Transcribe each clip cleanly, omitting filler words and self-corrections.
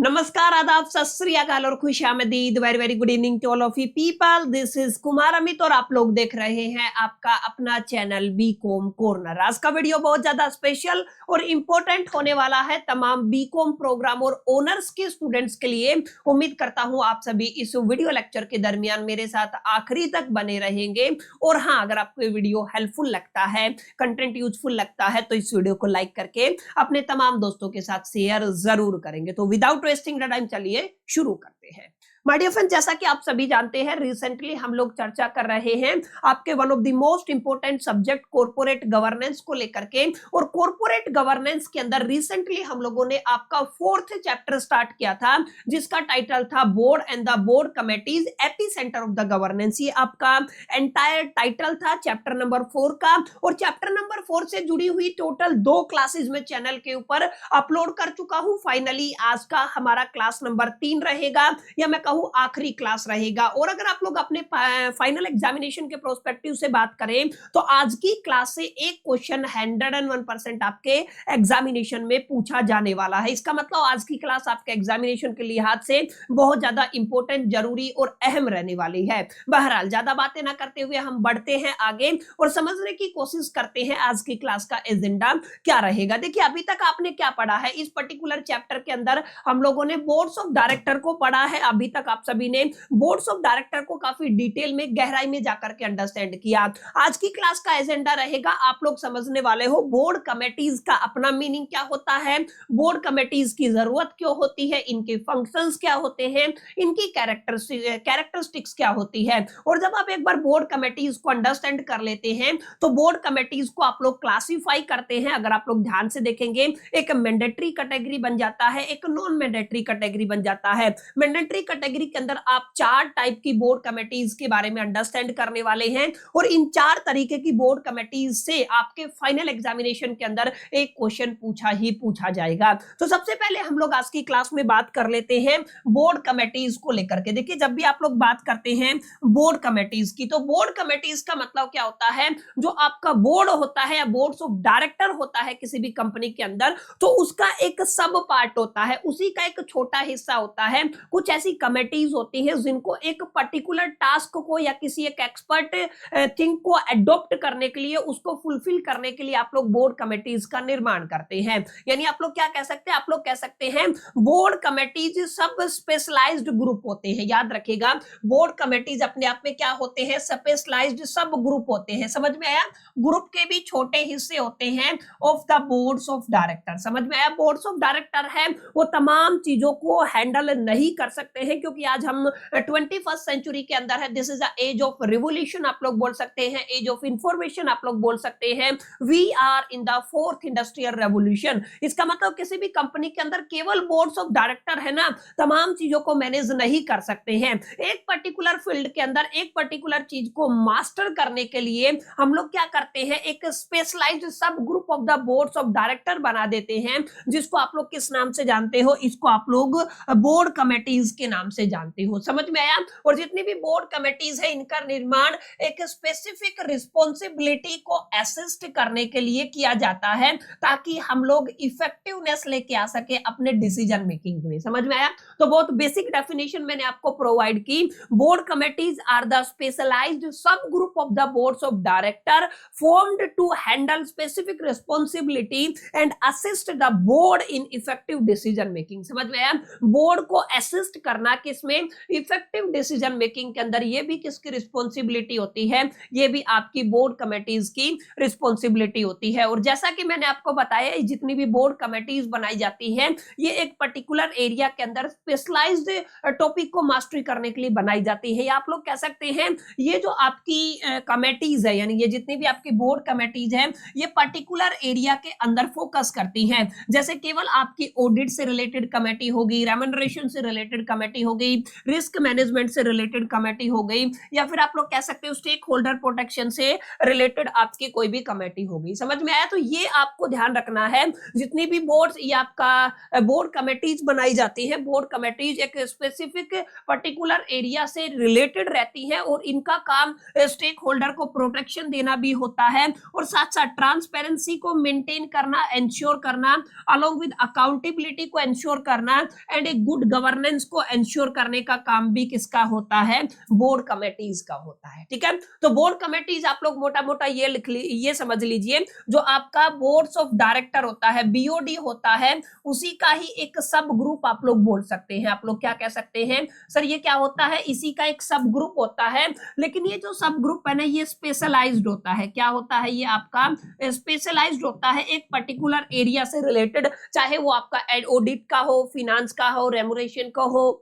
नमस्कार, आदाब, सत श्री अकाल और खुशामदीद। Very very good evening to all of you people. This is Kumar Amit और आप लोग देख रहे हैं आपका अपना चैनल बीकॉम कॉर्नर। आज का वीडियो बहुत ज्यादा स्पेशल और इंपॉर्टेंट होने वाला है तमाम बीकॉम प्रोग्राम और ऑनर्स के स्टूडेंट्स के लिए। उम्मीद करता हूं आप सभी इस वीडियो लेक्चर के दरमियान मेरे साथ आखिरी तक बने रहेंगे। और हाँ, अगर आपको ये वीडियो हेल्पफुल लगता है, कंटेंट यूजफुल लगता है तो इस वीडियो को लाइक करके अपने तमाम दोस्तों के साथ शेयर जरूर करेंगे। तो विदाउट वेस्टिंग द टाइम चलिए शुरू करते हैं। माय डियर फ्रेंड, जैसा कि आप सभी जानते हैं, रिसेंटली हम लोग चर्चा कर रहे हैं आपके one of the most important subject corporate governance को लेकर के। और कॉर्पोरेट गवर्नेंस के अंदर रिसेंटली हम लोगों ने आपका 4th चैप्टर स्टार्ट किया था, जिसका टाइटल था board and the board committees at the centre of the governance. ये आपका एंटायर टाइटल था चैप्टर नंबर 4 का। और चैप्टर नंबर 4 से जुड़ी हुई टोटल 2 क्लासेस में चैनल के ऊपर अपलोड कर चुका हूं। फाइनली आज का हमारा क्लास नंबर 3 रहेगा, या मैं आखिरी क्लास रहेगा। और अगर आप लोग अपने फाइनल एग्जामिनेशन के प्रोस्पेक्टिव से बात करें तो आज की क्लास से एक क्वेश्चन 101% आपके एग्जामिनेशन में पूछा जाने वाला है। इसका मतलब आज की क्लास आपके एग्जामिनेशन के लिहाज से बहुत ज्यादा इंपॉर्टेंट, जरूरी और अहम रहने वाली है। बहरहाल ज्यादा बातें ना करते हुए हम बढ़ते हैं आगे और समझने की कोशिश करते हैं आज की क्लास का एजेंडा क्या रहेगा। देखिए, अभी तक आपने क्या पढ़ा है इस पर्टिकुलर चैप्टर के अंदर। हम लोगों ने बोर्ड्स ऑफ डायरेक्टर को पढ़ा है। अभी तक आप सभी ने बोर्ड्स ऑफ डायरेक्टर को काफी डिटेल में, गहराई में जाकर के अंडरस्टैंड किया। आज की क्लास का एजेंडा रहेगा, आप लोग समझने वाले हो बोर्ड कमेटीज का अपना मीनिंग क्या होता है, बोर्ड कमेटीज की जरूरत क्यों होती है, इनके फंक्शंस क्या होते हैं, इनकी कैरेक्टरिस्टिक्स क्या होती है। और जब आप एक बार बोर्ड कमेटीज को अंडरस्टैंड कर लेते हैं तो बोर्ड कमेटीज को आप लोग क्लासिफाई करते हैं। अगर आप लोग ध्यान से देखेंगे, एक मैंडेटरी कैटेगरी बन जाता है, एक नॉन मैंडेटरी कैटेगरी बन जाता है। मैंडेटरी कैटेगरी के अंदर आप 4 टाइप की बोर्ड कमेटीज के बारे में अंडरस्टैंड करने वाले हैं। और इन 4 तरीके की बोर्ड कमेटीज से आपके फाइनल एग्जामिनेशन के अंदर एक क्वेश्चन पूछा जाएगा। तो सबसे पहले हम लोग आज की क्लास में बात कर लेते हैं बोर्ड कमेटीज को लेकर के। देखिए, जब भी आप लोग बात करते हैं बोर्ड कमेटीज की, तो बोर्ड कमेटीज का मतलब क्या होता है, जो आपका बोर्ड होता है या बोर्ड्स ऑफ डायरेक्टर होता है किसी भी कंपनी के अंदर, तो उसका एक सब पार्ट होता है, उसी का एक छोटा हिस्सा होता है। कुछ ऐसी कमेटीज होती है जिनको एक पर्टिकुलर टास्क को या किसी एक एक्सपर्ट थिंग को एडॉप्ट करने के लिए, उसको फुलफिल करने के लिए आप लोग बोर्ड कमेटीज का निर्माण करते हैं। यानी आप लोग क्या कह सकते हैं, आप लोग कह सकते हैं बोर्ड कमेटीज सब स्पेशलाइज्ड ग्रुप होते हैं। याद रखिएगा, बोर्ड कमेटीज अपने आप में क्या होते हैं, स्पेशलाइज्ड सब ग्रुप होते हैं। समझ में आया? ग्रुप के भी छोटे हिस्से होते हैं of the boards of director. समझ में आया? बोर्ड्स ऑफ डायरेक्टर है वो तमाम चीजों को हैंडल नहीं कर सकते हैं, क्योंकि आज हम 21st सेंचुरी के अंदर है। This is the age of revolution आप लोग बोल सकते हैं, एज ऑफ इंफॉर्मेशन आप लोग बोल सकते हैं। We are in the 4th industrial revolution. इसका मतलब किसी भी कंपनी के अंदर केवल बोर्ड्स ऑफ डायरेक्टर है ना, तमाम चीजों को मैनेज नहीं कर सकते हैं। एक पर्टिकुलर फील्ड के अंदर एक पर्टिकुलर चीज को मास्टर करने के लिए हम लोग क्या करते हैं, एक specialised sub group of the boards of director बना देते हैं, जिसको आप लोग किस नाम से जानते हो, इसको आप लोग बोर्ड कमेटीज के नाम से जानते हो। समझ में आया? और जितनी भी बोर्ड कमेटीज है, इनका निर्माण एक स्पेसिफिक रिस्पॉन्सिबिलिटी को असिस्ट करने के लिए किया जाता है, ताकि हम लोग इफेक्टिवनेस लेके आ सके अपने डिसीजन मेकिंग में। समझ में आया? तो बहुत बेसिक डेफिनेशन मैंने आपको प्रोवाइड की। Board committees are the specialised sub group of the boards of director formed to handle specific responsibility and assist the board in effective decision making। समझ में आया? बोर्ड को असिस्ट करना किसमें, इफेक्टिव डिसीजन मेकिंग के अंदर। ये भी किसकी रिस्पॉन्सिबिलिटी होती है, ये भी आपकी बोर्ड कमेटीज की रिस्पॉन्सिबिलिटी होती है। और जैसा कि मैंने आपको बताया, जितनी भी बोर्ड कमेटीज बनाई जाती है, ये एक पर्टिकुलर एरिया के अंदर स्पेशलाइज्ड टॉपिक को मास्टरी करने के लिए बनाई जाती है। या आप लोग कह सकते हैं ये जो आपकी कमेटीज है, यानी ये जितनी भी आपकी बोर्ड कमेटीज है, ये पर्टिकुलर एरिया के अंदर फोकस करती हैं। जैसे केवल आपकी ऑडिट से रिलेटेड कमेटी होगी, रेम्यूनरेशन से रिलेटेड रिलेटेड कमेटी हो गई, रिस्क मैनेजमेंट से रिलेटेड कमेटी हो गई, या फिर आप लोग कह सकते हो स्टेक होल्डर प्रोटेक्शन से रिलेटेड आपकी कोई भी कमेटी हो गई। समझ में आया? तो ये आपको ध्यान रखना है, जितनी भी बोर्ड या आपका बोर्ड कमेटीज बनाई जाती है, बोर्ड कमेटीज एक स्पेसिफिक पर्टिकुलर एरिया से रिलेटेड रहती है और इनका काम स्टेक होल्डर को प्रोटेक्शन देना भी होता है और साथ साथ ट्रांसपेरेंसी को मेंटेन करना, एंश्योर करना, अलोंग विद अकाउंटेबिलिटी को एंश्योर करना एंड एक गुड गवर्नेंस को एंश्योर करने का काम भी किसका होता है? बोर्ड कमेटीज का होता है। ठीक है, तो बोर्ड कमेटीज आप लोग मोटा मोटा ये समझ लीजिए, जो आपका बोर्ड्स ऑफ डायरेक्टर होता है, बीओडी होता है, उसी का ही एक सब ग्रुप आप लोग बोल सकते हैं। आप लोग क्या कह सकते हैं? सर ये क्या होता है? इसी का एक सब ग्रुप होता है, लेकिन ये जो सब ग्रुप है ना, ये स्पेशलाइज्ड होता है। क्या होता है? ये आपका स्पेशलाइज्ड होता है एक पर्टिकुलर एरिया से रिलेटेड, चाहे वो आपका ऑडिट का हो, फिनांस का हो, रेमुनरेशन का हो,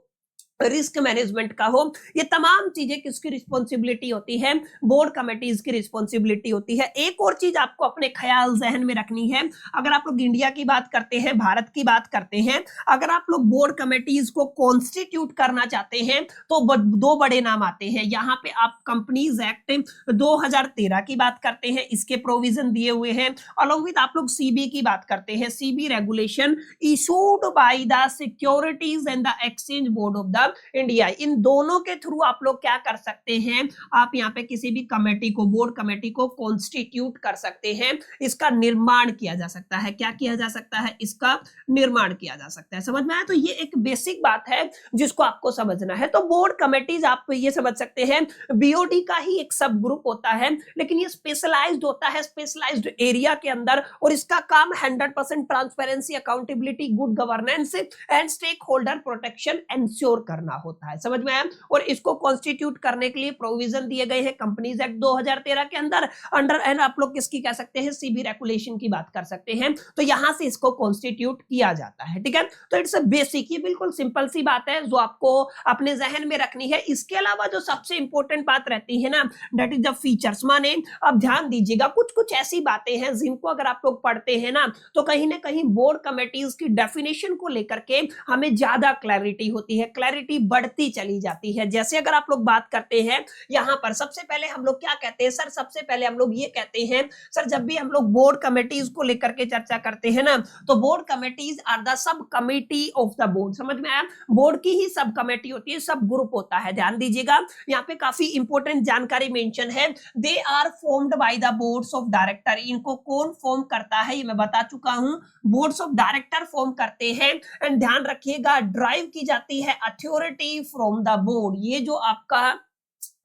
रिस्क मैनेजमेंट का हो। ये तमाम चीजें किसकी रिस्पॉन्सिबिलिटी होती है? बोर्ड कमेटीज की रिस्पॉन्सिबिलिटी होती है। एक और चीज आपको अपने ख्याल जहन में रखनी है, अगर आप लोग इंडिया की बात करते हैं, भारत की बात करते हैं, अगर आप लोग बोर्ड कमेटीज को कॉन्स्टिट्यूट करना चाहते हैं तो दो बड़े नाम आते हैं। यहाँ पे आप कंपनीज एक्ट 2013 की बात करते हैं, इसके प्रोविजन दिए हुए हैं। अलॉन्ग विद आप लोग सीबी की बात करते हैं, SEBI regulation issued by the securities and the exchange board of the India. इन दोनों के थ्रू आप लोग क्या कर सकते हैं? आप यहाँ पे किसी भी कमेटी को, बोर्ड कमेटी को कॉन्स्टिट्यूट कर सकते हैं, इसका निर्माण किया जा सकता है। क्या किया जा सकता है? इसका निर्माण किया जा सकता है। समझ में आया? तो ये एक बेसिक बात है जिसको आपको समझना है। तो बोर्ड कमेटीज आप ये समझ सकते हैं, बीओडी का ही एक सब ग्रुप होता है, लेकिन ये स्पेशलाइज्ड होता है स्पेशलाइज्ड एरिया के अंदर, और इसका काम 100% transparency, accountability, good governance and stakeholder protection ensure करना होता है। समझ में आया? और इसको कॉन्स्टिट्यूट करने के लिए प्रोविजन दिए गए हैं कंपनीज एक्ट 2013 के अंदर, अंडर एंड आप लोग किसकी कह सकते हैं? सीबी रेगुलेशन की बात कर सकते हैं। तो यहां से इसको कॉन्स्टिट्यूट किया जाता है। ठीक है, तो इट्स अ बेसिक, ये बिल्कुल सिंपल सी बात है जो आपको अपने जहन में रखनी है। इसके अलावा जो सबसे इंपॉर्टेंट बात रहती है ना, दैट इज द फीचर्स। माने अब ध्यान दीजिएगा, कुछ कुछ ऐसी बातें हैं जिनको अगर आप लोग पढ़ते हैं ना, तो कहीं ना कहीं बोर्ड कमेटीज की डेफिनेशन को लेकर के हमें ज्यादा क्लैरिटी होती है, क्लैरिटी बढ़ती चली जाती है। जैसे अगर आप लोग बात करते हैं यहां पर, सबसे पहले हम लोग क्या कहते हैं? सर सबसे पहले हम लोग ये कहते हैं, सर जब भी हम लोग बोर्ड कमेटीज को लेकर के चर्चा करते हैं ना, तो board committees are the subcommittee of the board. समझ में आया? बोर्ड की ही सब कमेटी होती है, सब ग्रुप होता है। ध्यान दीजिएगा, यहाँ पे काफी इंपॉर्टेंट जानकारी मेंशन है। They are formed by the boards of director. इनको कौन फॉर्म करता है? ये मैं बता चुका हूं, बोर्ड्स ऑफ डायरेक्टर फॉर्म करते हैं। एंड ध्यान रखिएगा, ड्राइव की जाती है अथॉरिटी फ्रॉम द बोर्ड। ये जो आपका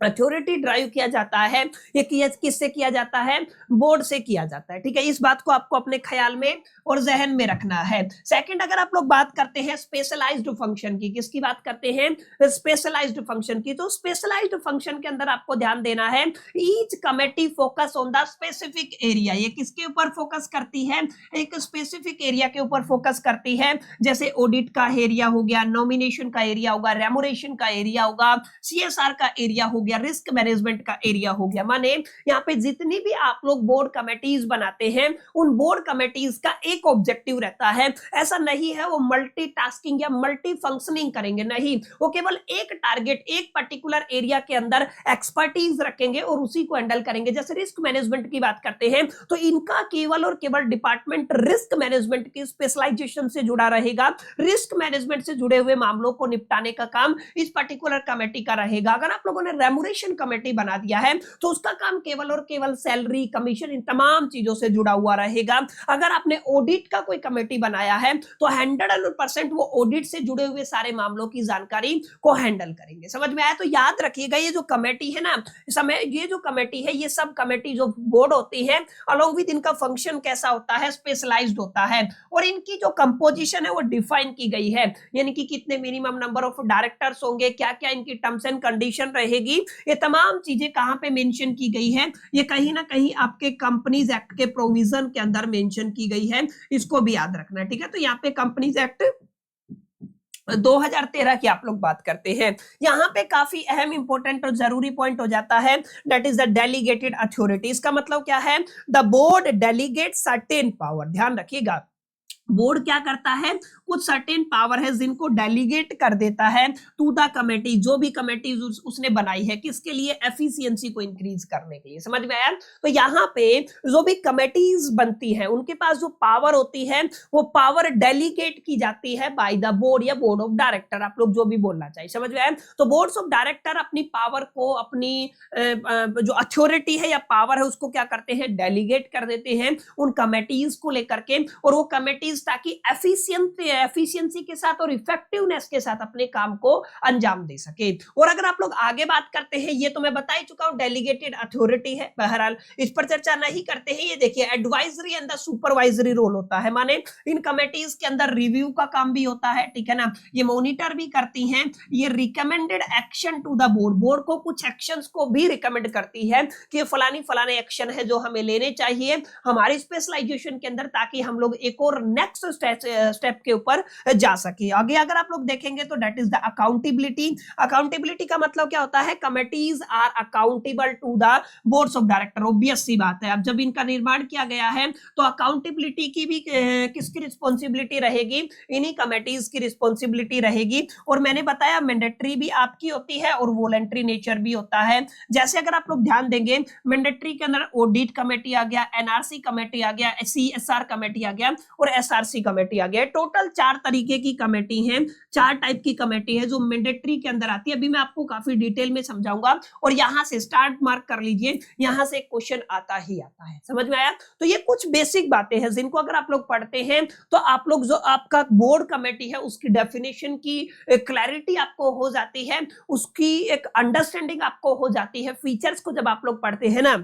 अथॉरिटी ड्राइव किया जाता है, ये किससे किया जाता है? बोर्ड से किया जाता है। ठीक है, इस बात को आपको अपने ख्याल में और जहन में रखना है। सेकंड, अगर आप लोग बात करते हैं स्पेशलाइज्ड फंक्शन की, किसकी बात करते हैं? स्पेशलाइज्ड फंक्शन की। तो स्पेशलाइज्ड फंक्शन के अंदर आपको ध्यान देना है, each committee focus on the specific area. ये किसके ऊपर फोकस करती है? एक स्पेसिफिक एरिया के ऊपर फोकस करती है। जैसे ऑडिट का एरिया हो गया, नॉमिनेशन का एरिया होगा, रेमुनरेशन का एरिया होगा, सीएसआर का एरिया हो गया, रिस्क मैनेजमेंट का एरिया हो गया। माने यहाँ पे जितनी भी आप लोग बोर्ड कमेटीज बनाते हैं, उन बोर्ड कमेटीज का एक ऑब्जेक्टिव रहता है। ऐसा नहीं है वो मल्टीटास्किंग या मल्टी फंक्शनिंग करेंगे, नहीं, वो केवल एक टारगेट, एक पर्टिकुलर एरिया के अंदर एक्सपर्टीज रखेंगे और उसी को हैंडल करेंगे। जैसे रिस्क मैनेजमेंट की बात करते हैं, तो इनका केवल और केवल डिपार्टमेंट रिस्क मैनेजमेंट की स्पेशलाइजेशन से जुड़ा रहेगा। रिस्क मैनेजमेंट से जुड़े हुए मामलों को निपटाने का काम इस पर्टिकुलर कमेटी का रहेगा। अगर आप लोगों ने रेमुनरेशन कमेटी बना दिया है, तो उसका काम केवल और केवल सैलरी, कमीशन, इन तमाम चीजों से जुड़ा हुआ रहेगा। अगर आपने ऑडिट का कोई कमेटी बनाया है, तो 100% वो ऑडिट से जुड़े हुए सारे मामलों की जानकारी को हैंडल करेंगे। समझ में आया? तो याद रखिएगा, ये जो कमेटी है ना, ये जो कमेटी है, ये सब कमेटी जो बोर्ड होती है, अलॉन्ग विद इनका फंक्शन कैसा होता है? स्पेशलाइज्ड होता है। और इनकी जो कंपोजिशन है वो डिफाइन की गई है, यानी कि कितने मिनिमम नंबर ऑफ डायरेक्टर्स होंगे, क्या क्या इनकी टर्म्स एंड कंडीशन रहेगी, ये तमाम चीजें कहां पे मेंशन की गई है? ये कहीं ना कहीं आपके कंपनीज एक्ट के प्रोविजन के अंदर मेंशन की गई है। इसको भी याद रखना है। ठीक है, तो यहाँ पे कंपनीज एक्ट 2013 की आप लोग बात करते हैं, यहाँ पे काफी अहम इंपॉर्टेंट और जरूरी पॉइंट हो जाता है, that is the delegated authority. इसका मतलब क्या है? The board delegate certain power. ध्यान रखिएगा, बोर्ड क्या करता है? कुछ सर्टेन पावर है जिनको डेलीगेट कर देता है टू द कमेटी, जो भी कमेटी उसने बनाई है, किसके लिए, एफिशिएंसी को इंक्रीज करने के लिए। समझ में आया? तो यहाँ पे जो भी कमेटीज बनती है उनके पास जो पावर होती है वो पावर डेलीगेट की जाती है बाय द बोर्ड या बोर्ड ऑफ डायरेक्टर, आप लोग जो भी बोलना चाहिए। समझ में आया? तो बोर्ड्स ऑफ डायरेक्टर अपनी पावर को, अपनी जो अथॉरिटी है या पावर है उसको क्या करते हैं, डेलीगेट कर देते हैं उन कमेटीज को लेकर के, और वो कमेटीज ताकि एफिशिएंसी के साथ और इफेक्टिवनेस के साथ अपने काम को अंजाम दे सके। और अगर आप लोग आगे बात करते हैं, ये तो मैं बता ही चुका हूं डेलीगेटेड अथॉरिटी है, बहरहाल इस पर चर्चा नहीं करते हैं। ये देखिए advisory and the supervisory role होता है, माने इन कमेटीज के अंदर रिव्यू का काम भी होता है, ठीक है ना, ये मॉनिटर भी करती हैं, ये recommended action to the board, board को कुछ एक्शंस को भी रिकमेंड करती है कि फलाने एक्शन है जो हमें लेने चाहिए हमारी स्पेशलाइजेशन के अंदर, ताकि हम लोग एक और नेक्स्ट स्टेप के ऊपर जा सके। आगे अगर आप लोग देखेंगे तो that is the accountability. Accountability का मतलब क्या होता है, committees are accountable to the boards of director. Obvious सी बात है, अब जब इनका निर्माण किया गया है तो अकाउंटेबिलिटी की भी किसकी रिस्पॉन्सिबिलिटी रहेगी, इन्हीं कमेटीज की रिस्पॉन्सिबिलिटी रहेगी। और मैंने बताया मैंडेटरी भी आपकी होती है और वॉलंटरी नेचर भी होता है। जैसे अगर आप लोग ध्यान देंगे मैंडेटरी के अंदर ऑडिट कमेटी आ गया, एनआरसी कमेटी आ गया, सीएसआर कमेटी आ गया और एसआरसी कमेटी आ गया। टोटल 4 तरीके की कमेटी है, 4 टाइप की कमेटी है जो मैंडेटरी के अंदर आती है। अभी मैं आपको काफी डिटेल में समझाऊंगा और यहां से स्टार्ट मार्क कर लीजिए, यहां से क्वेश्चन आता ही आता है। समझ में आया? तो ये कुछ बेसिक बातें हैं जिनको अगर आप लोग पढ़ते हैं तो आप लोग जो आपका बोर्ड कमेटी है उसकी डेफिनेशन की क्लैरिटी आपको हो जाती है, उसकी एक अंडरस्टैंडिंग आपको हो जाती है। फीचर्स को जब आप लोग पढ़ते हैं ना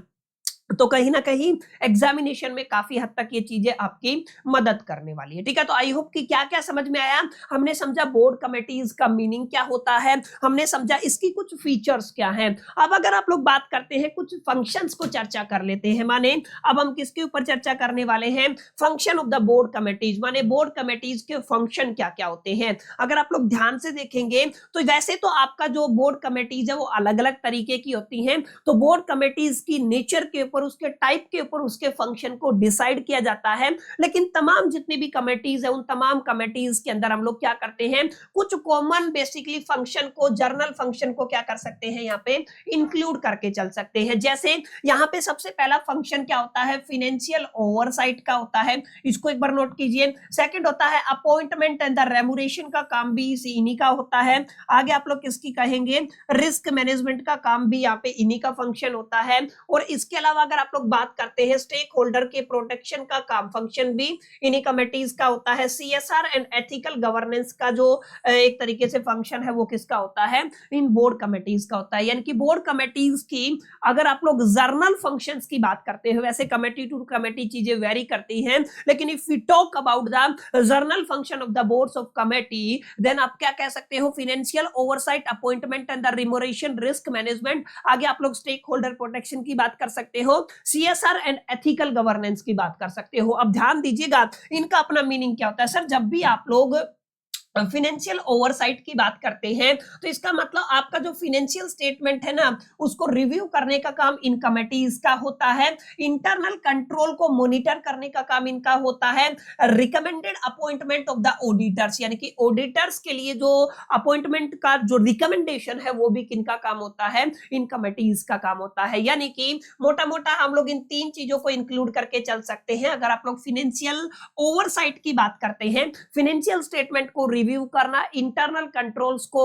तो कहीं ना कहीं एग्जामिनेशन में काफी हद तक ये चीजें आपकी मदद करने वाली है। ठीक है, तो आई होप कि क्या क्या समझ में आया। हमने समझा बोर्ड कमेटीज का मीनिंग क्या होता है, हमने समझा इसकी कुछ फीचर्स क्या हैं। अब अगर आप लोग बात करते हैं कुछ फंक्शंस को चर्चा कर लेते हैं, माने अब हम किसके ऊपर चर्चा करने वाले हैं, function of the board committees, माने बोर्ड कमेटीज के फंक्शन क्या क्या होते हैं। अगर आप लोग ध्यान से देखेंगे तो वैसे तो आपका जो बोर्ड कमेटीज है वो अलग अलग तरीके की होती हैं, तो बोर्ड कमेटीज की नेचर के ऊपर, उसके टाइप के ऊपर उसके फंक्शन को डिसाइड किया जाता है। लेकिन तमाम जितनी भी कमेटीज है उन तमाम कमेटीज के अंदर हम लोग क्या करते हैं, कुछ कॉमन बेसिकली फंक्शन को, जर्नल फंक्शन को क्या कर सकते हैं, यहाँ पे इंक्लूड करके चल सकते हैं। जैसे यहाँ पे सबसे पहला फंक्शन क्या होता है, फाइनेंशियल ओवरसाइट का होता है, इसको एक बार नोट कीजिए। सेकंड होता है अपॉइंटमेंट एंड द रेमुनेशन का काम भी इन्हीं का होता है। आगे आप लोग किसकी कहेंगे, रिस्क मैनेजमेंट का काम भी यहाँ पे इन्हीं का फंक्शन होता है। और इसके अलावा अगर आप लोग बात करते हैं स्टेक होल्डर के प्रोटेक्शन का काम, फंक्शन भी इन्हीं कमेटीज का होता है। सीएसआर एंड एथिकल गवर्नेंस का जो एक तरीके से फंक्शन है वो किसका होता है, इन बोर्ड कमेटीज का होता है। यानी कि बोर्ड कमेटीज की अगर आप लोग जर्नल फंक्शंस की बात करते हो, वैसे कमेटी टू कमेटी चीजें वेरी करती हैं, लेकिन if we talk about the general function of the boards of committee, then आप क्या कह सकते हो, financial oversight, appointment and the remuneration, risk management. आगे आप लोग स्टेक होल्डर प्रोटेक्शन की बात कर सकते हो, सीएसआर एंड एथिकल गवर्नेंस की बात कर सकते हो। अब ध्यान दीजिएगा इनका अपना मीनिंग क्या होता है। सर जब भी आप लोग फाइनेंशियल ओवरसाइट की बात करते हैं तो इसका मतलब आपका जो फाइनेंशियल स्टेटमेंट है ना उसको रिव्यू करने का काम इन कमेटीज का होता है। इंटरनल कंट्रोल को मॉनिटर करने का काम इनका होता है। Recommended appointment of the auditors, यानी कि ऑडिटर्स के लिए जो अपॉइंटमेंट का जो रिकमेंडेशन है वो भी किनका काम होता है, इन कमेटीज का काम होता है। यानी कि मोटा मोटा हम लोग इन 3 चीजों को इंक्लूड करके चल सकते हैं। अगर आप लोग फाइनेंशियल ओवरसाइट की बात करते हैं, फाइनेंशियल स्टेटमेंट को रिव्यू करना, इंटरनल कंट्रोल्स को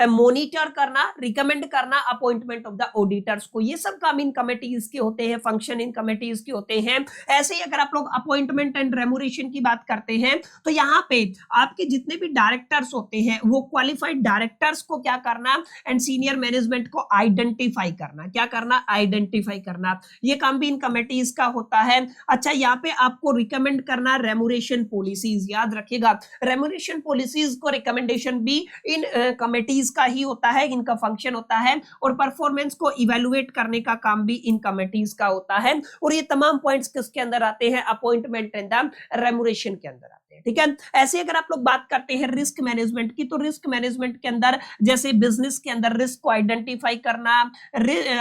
मॉनिटर करना, रिकमेंड करना, अपॉइंटमेंट ऑफ द ऑडिटर्स को, ये सब काम इन कमेटीज के होते हैं, फंक्शन इन कमेटीज के होते हैं। ऐसे ही अगर आप लोग अपॉइंटमेंट एंड रेमुनेशन की बात करते हैं तो यहाँ पे आपके जितने भी डायरेक्टर्स होते हैं वो क्वालिफाइड डायरेक्टर्स को क्या करना एंड सीनियर मैनेजमेंट को आइडेंटिफाई करना, क्या करना, आइडेंटिफाई करना, ये काम भी इन कमेटीज का होता है। अच्छा, यहाँ पे आपको रिकमेंड करना रेमुनेशन पॉलिसीज, याद रखिएगा रेमुनेशन पॉलिसीज को रिकमेंडेशन भी इन कमेटीज का ही होता है, इनका फंक्शन होता है। और परफॉर्मेंस को इवैल्यूएट करने का काम भी इन कमेटीज का होता है। और ये तमाम पॉइंट्स किसके अंदर आते हैं, अपॉइंटमेंट एंड द रेमुनेशन के अंदर आते हैं। हैं, ठीक है। ऐसे अगर आप लोग बात करते हैं रिस्क मैनेजमेंट की, तो रिस्क मैनेजमेंट के अंदर जैसे बिजनेस के अंदर रिस्क को आइडेंटिफाई करना,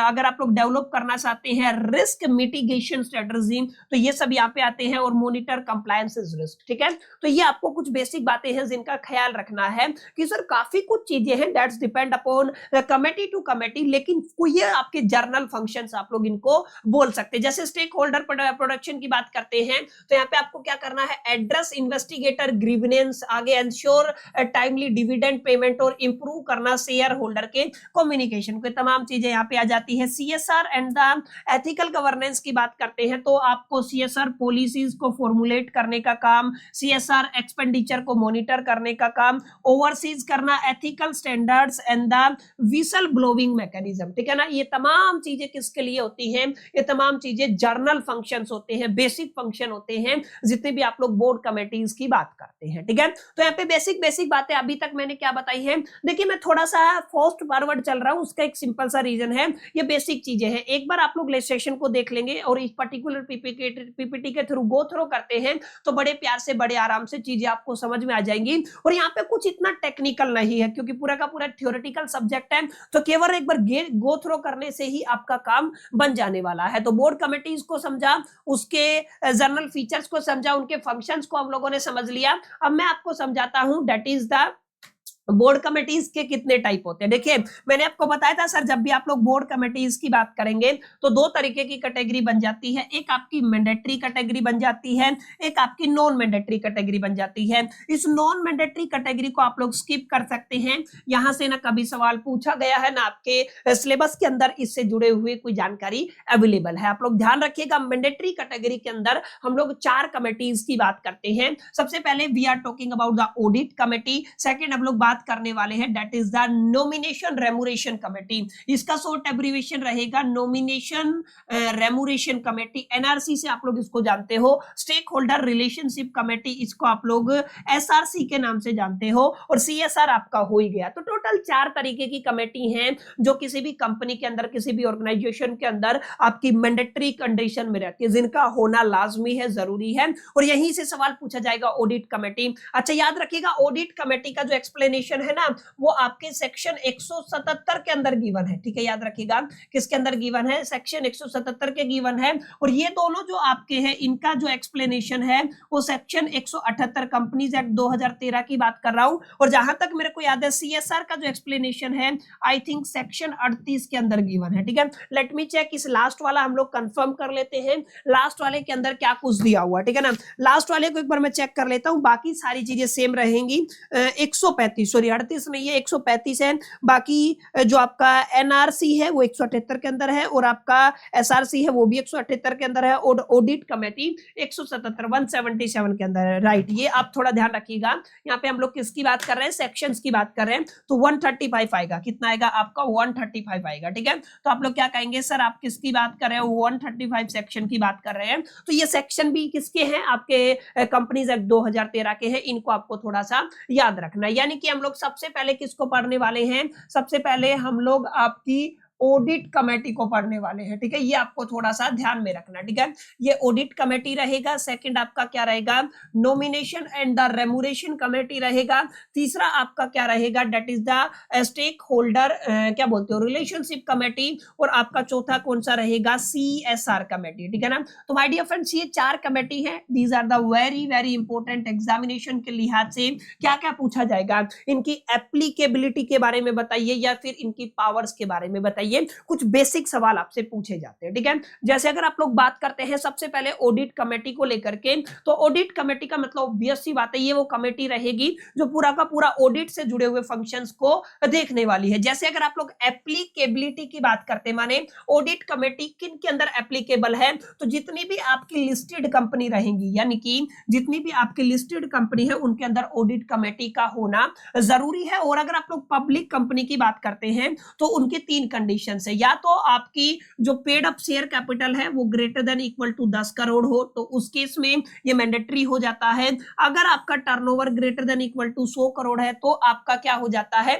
अगर आप लोग डेवलप करना चाहते हैं रिस्क मिटिगेशन स्ट्रेटजी, तो ये सब यहाँ पे आते हैं, और मॉनिटर कंप्लायंस रिस्क, ठीक है। तो ये आपको कुछ बेसिक बातें हैं जिनका ख्याल रखना है कि सर काफी कुछ चीजें हैं that's depend upon committee to committee, लेकिन ये आपके जर्नल फंक्शंस आप लोग इनको बोल सकते हैं। जैसे स्टेक होल्डर प्रोडक्शन की बात करते हैं, तो यहाँ पे आपको क्या करना है, एड्रेस इन्वेस्टिगेटर ग्रीवेंस, आगे एंश्योर टाइमली डिविडेंड पेमेंट और इंप्रूव करना शेयर होल्डर के कम्युनिकेशन को, तमाम चीजें यहाँ पे आ जाती है। CSR and the ethical governance की बात करते हैं, तो आपको सीएसआर पॉलिसीज को फॉर्मुलेट करने का काम, सीएसआर एक्सपेंडिचर को मॉनिटर करने का काम, ओवरसीज करना ethical standards and the whistle blowing mechanism, ठीक है ना। ये तमाम चीजें किसके लिए होती हैं, ये तमाम चीजें जर्नल फंक्शंस होते हैं, बेसिक फंक्शन होते हैं, जितने भी आप लोग बोर्ड कमेटीज की बात करते हैं, ठीक है। तो यहाँ पे बेसिक बेसिक बातें अभी तक मैंने क्या बताई है, देखिए मैं थोड़ा सा फास्ट फॉरवर्ड चल रहा हूं, उसका एक सिंपल सा रीजन है, ये बेसिक चीजें हैं। एक बार आप लोग लेक्चर को देख लेंगे और इस पर्टिकुलर पीपीटी के थ्रू गो थ्रू करते हैं, तो बड़े प्यार से बड़े आराम से चीजें आपको समझ में आ जाएंगी। और यहाँ पे कुछ इतना टेक्निकल नहीं है, क्योंकि पूरा का पूरा थ्योरेटिकल सब्जेक्ट है, तो केवल एक बार गो थ्रू करने से ही आपका काम बन जाने वाला है। तो बोर्ड कमेटीज को समझा, उसके जर्नल फीचर्स को समझा, उनके फंक्शंस को हम लोगों ने समझ लिया। अब मैं आपको समझाता हूं that is the board committees के कितने टाइप होते हैं। देखिए मैंने आपको बताया था सर, जब भी आप लोग बोर्ड कमेटीज की बात करेंगे तो दो तरीके की कैटेगरी बन जाती है, एक आपकी मैंडेटरी कैटेगरी बन जाती है, एक आपकी नॉन मैंडेटरी कैटेगरी बन जाती है। इस नॉन मैंडेटरी कैटेगरी को आप लोग स्किप कर सकते हैं, यहां से ना कभी सवाल पूछा गया है, ना आपके सिलेबस के अंदर इससे जुड़े हुए कोई जानकारी अवेलेबल है। आप लोग ध्यान रखिएगा, मैंडेटरी कैटेगरी के अंदर हम लोग 4 कमेटीज की बात करते हैं। सबसे पहले we are talking about the audit committee, second हम लोग करने वाले हैं that is the nomination remuneration committee, इसका शॉर्ट एब्रिविएशन रहेगा नॉमिनेशन रेमुरेशन कमेटी, एनआरसी से आप लोग इसको जानते हो। स्टेक होल्डर रिलेशनशिप कमेटी, इसको आप लोग एसआरसी के नाम से जानते हो, और सीएसआर आपका हो ही गया। तो टोटल 4 तरीके की कमेटी हैं जो किसी भी कंपनी के अंदर, किसी भी ऑर्गेनाइजेशन के अंदर आपकी मैंडेटरी कंडीशन में रहती है, जिनका होना लाजमी है, जरूरी है, और यहीं से सवाल पूछा जाएगा ऑडिट कमेटी। अच्छा याद रखिएगा, ऑडिट कमेटी का जो एक्सप्लेनेशन है ना, वो आपके सेक्शन 177 के अंदर गिवन है, ठीक है। याद रखिएगा किसके अंदर गिवन है, सेक्शन 177 के गिवन है, और ये दोनों जो आपके हैं इनका जो एक्सप्लेनेशन है वो सेक्शन 178 कंपनीज एक्ट 2013 की बात कर रहा हूं। और जहां तक मेरे को याद है सीएसआर का जो एक्सप्लेनेशन है आई थिंक सेक्शन 38 के अंदर गिवन है, ठीक है। लेट मी चेक, इस लास्ट वाला हम लोग कंफर्म कर लेते हैं, लास्ट वाले के अंदर क्या कुछ दिया हुआ, ठीक है ना। लास्ट वाले को एक बार मैं चेक कर लेता हूं, बाकी सारी चीजें सेम रहेंगी। 135 सॉरी 38 नहीं है, 135 है। बाकी जो आपका एनआरसी है वो 178 के अंदर है, और आपका एसआरसी है वो भी 178 के अंदर है, और ऑडिट कमेटी 177 के अंदर है, राइट। ये आप थोड़ा ध्यान रखिएगा, यहाँ पे हम लोग किसकी बात कर रहे हैं, सेक्शंस की बात कर रहे हैं, तो 135 आएगा। कितना आएगा आपका, 135 आएगा, ठीक है। तो आप लोग क्या कहेंगे, सर आप किसकी बात कर रहे हो, 135 सेक्शन की बात कर रहे हैं। तो ये सेक्शन भी किसके हैं, आपके कंपनीज एक्ट 2013 के हैं, इनको आपको थोड़ा सा याद रखना है। यानी कि हम लोग सबसे पहले किसको पढ़ने वाले हैं, सबसे पहले हम लोग आपकी ऑडिट कमेटी को पढ़ने वाले हैं, ठीक है। ये आपको थोड़ा सा ध्यान में रखना, ठीक है। ये ऑडिट कमेटी रहेगा। सेकंड आपका क्या रहेगा, nomination and the remuneration committee रहेगा। तीसरा आपका क्या रहेगा, that is the stakeholder क्या बोलते हो, रिलेशनशिप कमेटी। और आपका चौथा कौन सा रहेगा, सीएसआर कमेटी, ठीक है ना। तो माय डियर फ्रेंड्स, ये 4 कमेटी है, these are the very very important. Examination के लिहाज से क्या क्या पूछा जाएगा, इनकी एप्लीकेबिलिटी के बारे में बताइए, या फिर इनकी पावर्स के बारे में बताइए, कुछ बेसिक सवाल आपसे पूछे जाते हैं, ठीक है। जैसे अगर आप लोग बात करते हैं सबसे पहले ऑडिट कमेटी को लेकर के, तो ऑडिट कमेटी का मतलब ऑब्वियस सी बात है, ये वो कमेटी रहेगी जो पूरा का पूरा ऑडिट से जुड़े हुए फंक्शंस को देखने वाली है। जैसे अगर आप लोग एप्लीकेबिलिटी की बात करते हैं, माने ऑडिट कमेटी किन के अंदर एप्लीकेबल है, तो जितनी भी आपकी लिस्टेड कंपनी रहेंगी, यानी कि जितनी भी आपकी लिस्टेड कंपनी है उनके अंदर ऑडिट कमेटी का होना जरूरी है। और अगर आप लोग पब्लिक कंपनी की बात करते हैं तो उनके 3 कंडीशन है, या तो आपकी जो पेड अप शेयर कैपिटल है वो greater than equal to 10 crore हो, तो उस केस में ये मैंडेटरी हो जाता है। अगर आपका turnover greater than equal to 100 crore है तो आपका क्या हो जाता है,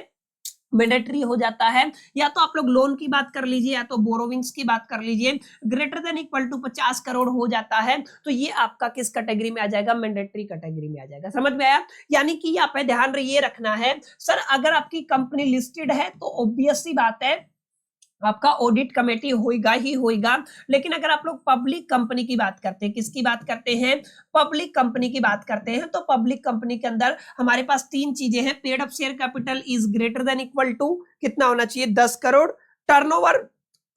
मैंडेटरी हो जाता है। या तो आप लोग लोन की बात कर लीजिए या तो बोरोविंग्स की बात कर लीजिए, greater than equal to 50 crore हो जाता है तो ये आपका किस कैटेगरी में आ जाएगा, मैंडेटरी कैटेगरी में आ जाएगा। समझ में आया? यानी कि यहाँ पे ध्यान ये रखना है सर, अगर आपकी कंपनी लिस्टेड है तो ऑब्वियस सी बात है आपका ऑडिट कमेटी होगा ही होगा। लेकिन अगर आप लोग पब्लिक कंपनी की बात करते हैं, किसकी बात करते हैं, पब्लिक कंपनी की बात करते हैं, तो पब्लिक कंपनी के अंदर हमारे पास तीन चीजें हैं। Paid up share capital is greater than equal to कितना होना चाहिए, 10 crore. Turnover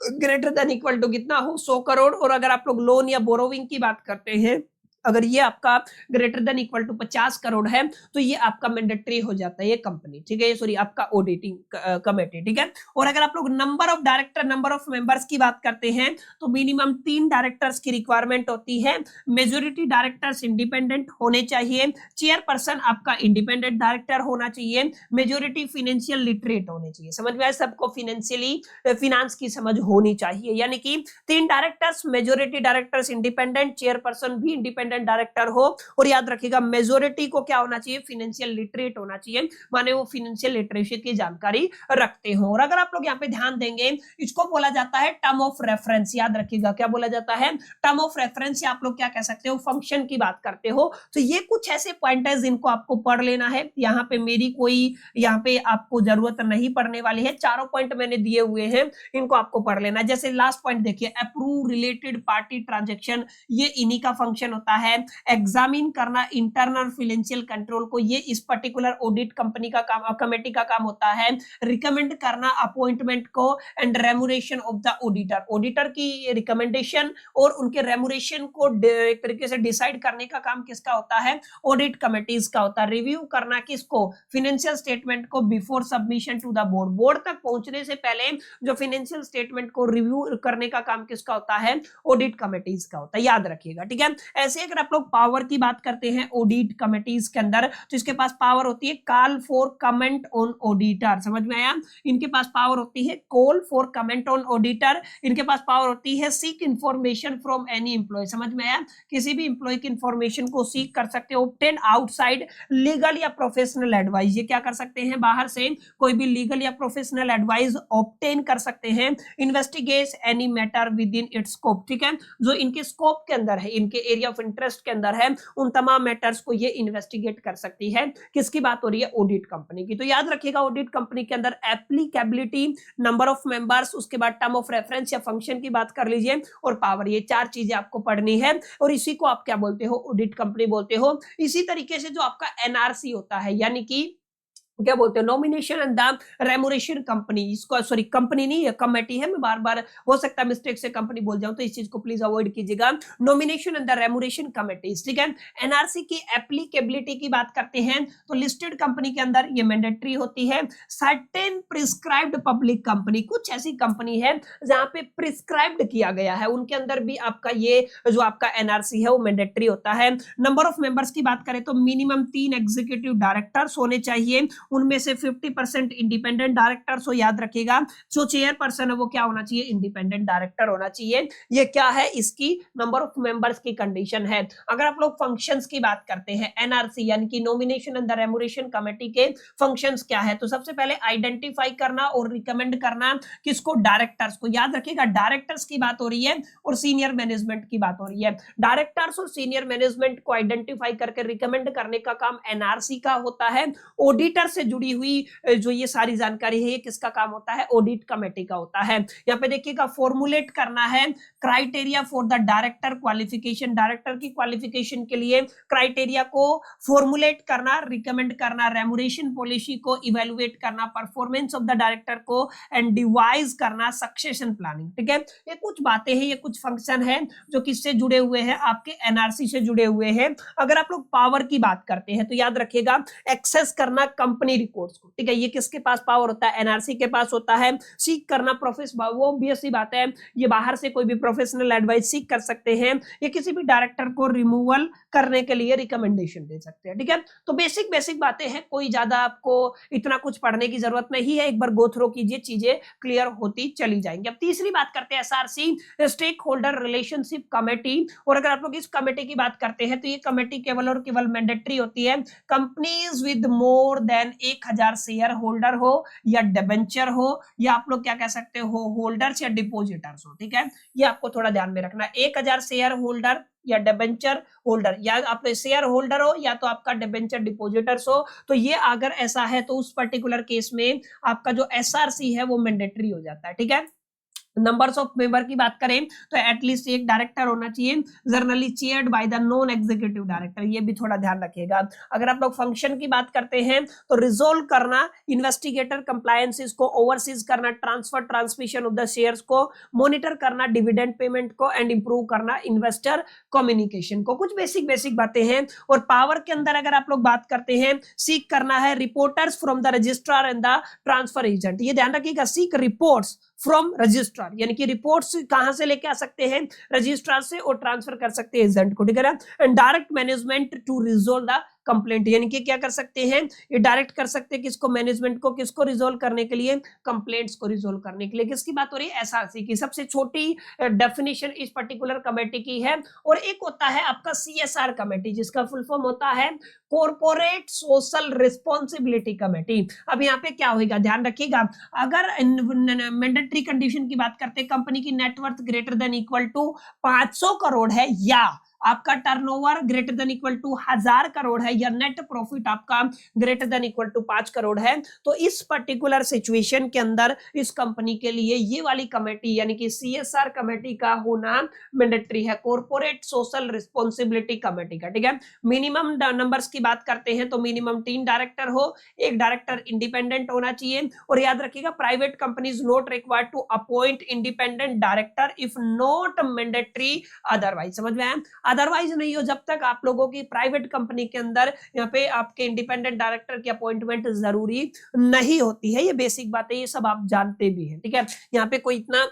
greater than equal to कितना हो, 100 करोड़। और अगर आप लोग लोन या बोरोविंग की बात करते हैं, अगर ये आपका greater than equal to 50 crore है तो ये आपका मैंडेटरी हो जाता है ये कंपनी, ठीक है, सॉरी आपका ऑडिटिंग कमेटी, ठीक है। और अगर आप लोग number of director, number of members की बात करते हैं तो मिनिमम 3 डायरेक्टर्स की रिक्वायरमेंट होती है। मेजोरिटी डायरेक्टर्स इंडिपेंडेंट होने चाहिए, चेयरपर्सन आपका इंडिपेंडेंट डायरेक्टर होना चाहिए, मेजोरिटी फाइनेंशियल लिटरेट होने चाहिए। समझ में आया? सबको फाइनेंशियली फिनांस की समझ होनी चाहिए। यानी कि 3 directors, majority directors independent, chairperson भी इंडिपेंडेंट डायरेक्टर हो। और याद रखिएगा मेजोरिटी को क्या होना चाहिए, फाइनेंशियल लिटरेट होना चाहिए, माने वो फाइनेंशियल लिटरेसी की जानकारी रखते हो। और अगर आप लोग यहाँ पे ध्यान देंगे, इसको बोला जाता है टर्म ऑफ रेफरेंस। याद रखिएगा क्या बोला जाता है, टर्म ऑफ रेफरेंस, या आप लोग क्या कह सकते हो, फंक्शन की बात करते हो। तो ये कुछ ऐसे पॉइंट है जिनको आपको पढ़ लेना है। यहाँ पे मेरी कोई यहाँ पे आपको जरूरत नहीं पढ़ने वाली है, चारों पॉइंट मैंने दिए हुए हैं, इनको आपको पढ़ लेना। जैसे लास्ट पॉइंट देखिए, अप्रूव रिलेटेड पार्टी ट्रांजेक्शन, ये इन्हीं का फंक्शन होता है। एग्जामिन करना इंटरनल फाइनेंशियल कंट्रोल को, ये इस पर्टिकुलर ऑडिट कंपनी का काम, कमेटी का काम होता है। रिकमेंड करना अपॉइंटमेंट को and remuneration of the auditor, auditor की रिकमेंडेशन और उनके रेमुनेशन को एक तरीके से डिसाइड करने का काम किसका होता है, ऑडिट कमेटीज का होता है। रिव्यू करना किसको, फाइनेंशियल स्टेटमेंट को before submission to the board, board तक पहुंचने से पहले जो फाइनेंशियल स्टेटमेंट को रिव्यू करने का काम किसका होता है, ऑडिट कमेटीज का होता है। याद रखिएगा, ठीक है। ऐसे अगर आप लोग पावर की बात करते हैं ऑडिट कमेटीज के अंदर, तो इसके पास पावर होती है call for comment on auditor. समझ में आया? इनके पास पावर होती है call for comment on auditor, इनके पास पावर होती है seek information from any employee. समझ में आया? किसी भी एम्प्लॉय की इंफॉर्मेशन को सीक कर सकते हो। ऑब्टेन आउटसाइड लीगल या प्रोफेशनल एडवाइस, ये क्या कर सकते हैं, बाहर से कोई भी लीगल या प्रोफेशनल एडवाइस ऑब्टेन कर सकते हैं। Investigate any matter with in its scope, ठीक है, जो इनके स्कोप के अंदर है, इनके एरिया ऑफ इंटरेस्ट के अंदर है, उन तमाम मैटर्स को ये इन्वेस्टिगेट कर सकती है। किसकी बात हो रही है, ऑडिट कंपनी की। तो याद रखिएगा ऑडिट कंपनी के अंदर एप्लीकेबिलिटी, नंबर ऑफ मेंबर्स, उसके बाद टर्म ऑफ रेफरेंस या फंक्शन की बात कर लीजिए, और पावर, ये 4 चीजें आपको पढ़नी है। और इसी को आप क्या बोलते हो, ऑडिट कंपनी बोलते हो। इसी तरीके से जो आपका एनआरसी होता है, यानी कि क्या बोलते हैं, nomination and the remuneration company, इसको सॉरी कंपनी नहीं है, कमेटी है, मैं बार बार हो सकता है मिस्टेक से कंपनी बोल जाऊं, तो इस चीज को प्लीज अवॉइड कीजिएगा। Nomination and the remuneration committee, ठीक है। एनआरसी की एप्लीकेबिलिटी की बात करते हैं तो लिस्टेड कंपनी के अंदर ये मैंडेटरी होती है। सर्टेन प्रिस्क्राइब्ड पब्लिक कंपनी, कुछ ऐसी कंपनी है जहां पे प्रिस्क्राइब्ड किया गया है, उनके अंदर भी आपका ये जो आपका एनआरसी है वो मैंडेटरी होता है। नंबर ऑफ मेंबर्स की बात करें तो मिनिमम 3 एग्जीक्यूटिव डायरेक्टर्स होने चाहिए, उनमें से 50% इंडिपेंडेंट डायरेक्टर्स हो। याद रखिएगा जो चेयरपर्सन है वो क्या होना चाहिए, इंडिपेंडेंट डायरेक्टर होना चाहिए। ये क्या है, इसकी नंबर ऑफ मेंबर्स की कंडीशन है। अगर आप लोग फंक्शंस की बात करते हैं, एनआरसी यानी कि nomination and the remuneration committee के फंक्शंस क्या है, तो सबसे पहले आइडेंटिफाई करना और रिकमेंड करना किसको, डायरेक्टर्स को। याद रखिएगा डायरेक्टर्स की बात हो रही है और सीनियर मैनेजमेंट की बात हो रही है। डायरेक्टर्स और सीनियर मैनेजमेंट को आइडेंटिफाई करके रिकमेंड करने का काम एनआरसी का होता है। ऑडिटर से जुड़ी हुई जो ये सारी जानकारी है ये किसका काम होता है, ऑडिट कमेटी का होता है। यहाँ पे देखिएगा फॉर्मुलेट करना है criteria for the director qualification, director की क्वालिफिकेशन के लिए क्राइटेरिया को फॉर्मुलेट करना, रिकमेंड करना, रेमुनेशन पॉलिसी को इवेलुएट करना, परफॉर्मेंस ऑफ द डायरेक्टर को एंड डिवाइस करना, सक्सेशन प्लानिंग, ठीक है। ये कुछ बातें हैं, ये कुछ फंक्शन है जो किससे जुड़े हुए हैं, आपके एनआरसी से जुड़े हुए हैं। अगर आप लोग पावर की बात करते हैं तो याद रखिएगा एक्सेस करना कंपनी रिकॉर्ड्स को, ठीक है, ये किसके पास पावर होता है, एनआरसी के पास होता है। सीख करना प्रोफेशनल, वो भी ऐसी बात है, ये बाहर से कोई भी प्रोफेशनल एडवाइस सीख कर सकते हैं। ये किसी भी डायरेक्टर को रिमूवल करने के लिए रिकमेंडेशन दे सकते हैं, ठीक है। तो बेसिक बातें हैं, कोई ज्यादा आपको इतना कुछ पढ़ने की जरूरत नहीं है, एक बार गो थ्रू कीजिए, चीजें क्लियर होती चली जाएंगी। अब तीसरी बात करते हैं SRC, stakeholder relationship committee. और अगर आप लोग इस कमेटी की बात करते हैं तो ये कमेटी केवल और केवल मैंडेटरी होती है companies with more than 1000 share holder हो या डिबेंचर हो या आप लोग क्या कह सकते हो होल्डर्स या डिपोजिटर्स हो, ठीक है, ये आपको थोड़ा ध्यान में रखना। 1000 शेयर होल्डर या डिबेंचर होल्डर, या आप शेयर होल्डर हो या तो आपका डिबेंचर डिपोजिटर्स हो, तो ये अगर ऐसा है तो उस पर्टिकुलर केस में आपका जो एसआरसी है वो मैंडेटरी हो जाता है, ठीक है। नंबर्स ऑफ मेंबर की बात करें तो एटलीस्ट एक डायरेक्टर होना चाहिए, generally chaired by the non executive director, ये भी थोड़ा ध्यान रखिएगा। अगर आप लोग फंक्शन की बात करते हैं तो रिजोल्व करना, इन्वेस्टिगेटर कंप्लायंसेस को, ओवरसीज करना transfer transmission of the shares को, मॉनिटर करना डिविडेंड पेमेंट को, एंड इंप्रूव करना इन्वेस्टर कम्युनिकेशन को। कुछ बेसिक बातें हैं। और पावर के अंदर अगर आप लोग बात करते हैं, सीक करना है reporters from the registrar and the transfer agent, ये ध्यान रखिएगा, सीक रिपोर्ट्स फ्रॉम रजिस्ट्रार, यानी कि रिपोर्ट्स कहां से लेके आ सकते हैं, रजिस्ट्रार से, और ट्रांसफर कर सकते हैं एजेंट को, ठीक है ना। And direct management to resolve the complaint, यानी कि क्या कर सकते हैं, ये डायरेक्ट कर सकते हैं किसको, मैनेजमेंट को, किसको रिजोल्व करने के लिए, कंप्लेंट्स को रिजोल्व करने के लिए। किसकी बात हो रही है, एसआरसी की। सबसे छोटी डेफिनेशन इस पर्टिकुलर कमेटी की है। और एक होता है आपका सीएसआर कमेटी, जिसका फुल फॉर्म होता है कॉर्पोरेट सोशल रिस्पॉन्सिबिलिटी कमेटी। अब यहाँ पे क्या होगा, ध्यान रखिएगा, अगर मैंडेटरी कंडीशन की बात करते हैं, कंपनी की net worth greater than equal to 500 crore है, या आपका turnover greater than equal to 1000 crore है, या नेट प्रॉफिट आपका greater than equal to 5 crore है, तो इस पर्टिकुलर सिचुएशन के अंदर इस कंपनी के लिए ये वाली कमेटी यानी कि सीएसआर कमेटी का होना मैंडेटरी है, कॉर्पोरेट सोशल रिस्पॉन्सिबिलिटी कमेटी का, ठीक है। मिनिमम नंबर्स की बात करते हैं तो मिनिमम 3 डायरेक्टर हो, एक डायरेक्टर इंडिपेंडेंट होना चाहिए। और याद रखिएगा, private companies not required to appoint independent director if not mandatory otherwise, समझ में आया। अदरवाइज नहीं हो, जब तक आप लोगों की प्राइवेट कंपनी के अंदर यहाँ पे आपके इंडिपेंडेंट डायरेक्टर की अपॉइंटमेंट जरूरी नहीं होती है। ये बेसिक बात है, ये सब आप जानते भी हैं, ठीक है। यहाँ पे कोई इतना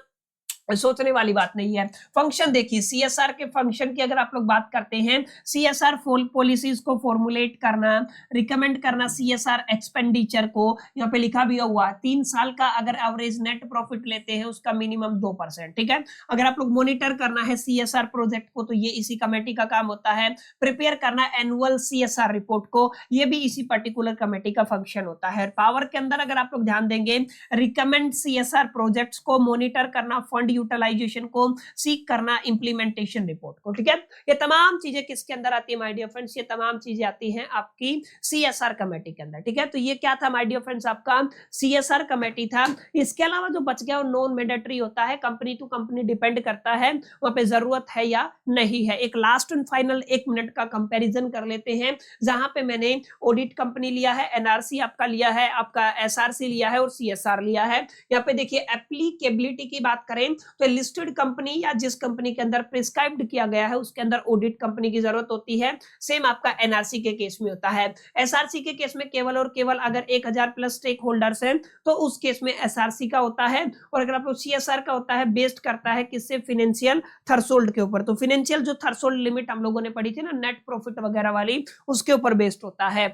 सोचने वाली बात नहीं है। फंक्शन देखिए, सीएसआर के फंक्शन की अगर आप लोग बात करते हैं, सीएसआर पॉलिसीज को फॉर्मुलेट करना, रिकमेंड करना सीएसआर एक्सपेंडिचर को, यहाँ पे लिखा भी हुआ 3 साल का अगर एवरेज नेट प्रॉफिट लेते हैं उसका मिनिमम 2%, ठीक है। अगर आप लोग मॉनिटर करना है सीएसआर प्रोजेक्ट को तो ये इसी कमेटी का काम होता है। प्रिपेयर करना एनुअल सीएसआर रिपोर्ट को, ये भी इसी पर्टिकुलर कमेटी का फंक्शन होता है। पावर के अंदर अगर आप लोग ध्यान देंगे, रिकमेंड सीएसआर प्रोजेक्ट्स को, मॉनिटर करना फंड यूटिलाइजेशन को, सीक करना इंप्लीमेंटेशन रिपोर्ट को, ठीक है। ये तमाम चीजें किसके अंदर आती है माय डियर फ्रेंड्स, ये तमाम चीजें आती हैं आपकी सीएसआर कमेटी के अंदर, ठीक है। तो ये क्या था माय डियर फ्रेंड्स, आपका सीएसआर कमेटी था। इसके अलावा जो बच गया वो नॉन मैंडेटरी होता है, कंपनी टू कंपनी डिपेंड करता है वहां पे जरूरत है या नहीं है। एक लास्ट एंड फाइनल 1 मिनट का कंपैरिजन कर लेते हैं, जहां पे मैंने ऑडिट कंपनी लिया है, एनआरसी आपका लिया है, आपका एसआरसी लिया है और सीएसआर लिया है। यहाँ पे देखिए एप्लीकेबिलिटी की बात करें तो लिस्टेड कंपनी या जिस कंपनी के अंदर प्रिस्क्राइब्ड किया गया है उसके अंदर ऑडिट कंपनी की जरूरत होती है। सेम आपका एनआरसी के केस में होता है। एसआरसी के केस में केवल और केवल अगर 1000 प्लस स्टेक होल्डर्स हैं तो उस केस में एसआरसी का होता है। और अगर आप लोग सीएसआर का होता है, बेस्ड करता है किससे, फाइनेंशियल थ्रेशोल्ड के ऊपर। तो फाइनेंशियल जो थ्रेशोल्ड लिमिट हम लोगों ने पढ़ी थी ना, नेट प्रॉफिट वगैरह वाली, उसके ऊपर बेस्ड होता है।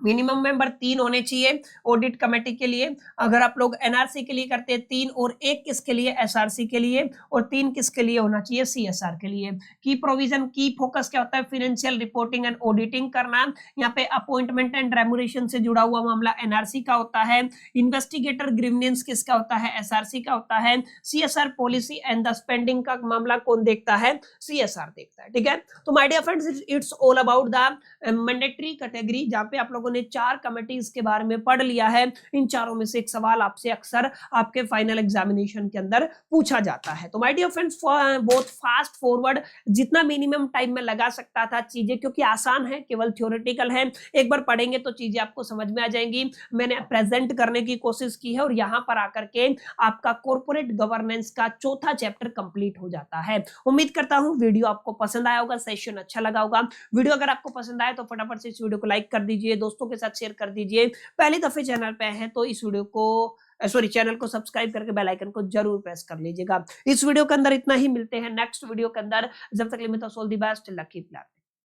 मिनिमम मेंबर 3 होने चाहिए ऑडिट कमेटी के लिए। अगर आप लोग एनआरसी के लिए करते हैं 3, और 1 किसके लिए, एसआरसी के लिए, और 3 किसके लिए होना चाहिए, सीएसआर के लिए। की प्रोविजन, की फोकस क्या होता है, फाइनेंशियल रिपोर्टिंग एंड ऑडिटिंग करना। यहाँ पे अपॉइंटमेंट एंड रेम्युनरेशन से जुड़ा हुआ मामला एनआरसी का होता है। इन्वेस्टिगेटर ग्रीवेंस किसका होता है, एसआरसी का होता है। CSR policy and the spending का मामला कौन देखता है, सीएसआर देखता है, ठीक है। तो my dear friends, it's all about the mandatory category, जहां पे आप लोगों ने 4 कमिटीज के बारे में पढ़ लिया है। इन चारों में से एक सवाल आपसे अक्सर आपके फाइनल एग्जामिनेशन के अंदर पूछा जाता है। तो माय डियर फ्रेंड्स, बहुत फास्ट फॉरवर्ड, जितना मिनिमम टाइम में लगा सकता था चीजें, क्योंकि आसान है, केवल थ्योरेटिकल है, एक बार पढ़ेंगे तो चीजें आपको समझ में आ जाएंगी। मैंने प्रेजेंट करने की कोशिश की है और यहां पर आकर के आपका कॉर्पोरेट गवर्नेंस का 4था चैप्टर कंप्लीट हो जाता है। उम्मीद करता हूं वीडियो आपको पसंद आया होगा, सेशन अच्छा लगा होगा। वीडियो अगर आपको पसंद आए तो फटाफट से इस वीडियो को लाइक कर दीजिए, दोस्तों के साथ शेयर कर दीजिए। पहली दफे चैनल पे हैं तो इस वीडियो को चैनल को सब्सक्राइब करके बेल आइकन को जरूर प्रेस कर लीजिएगा। इस वीडियो के अंदर इतना ही, मिलते हैं नेक्स्ट वीडियो के अंदर। जब तक के लिए मैं तो all the best, lucky plan.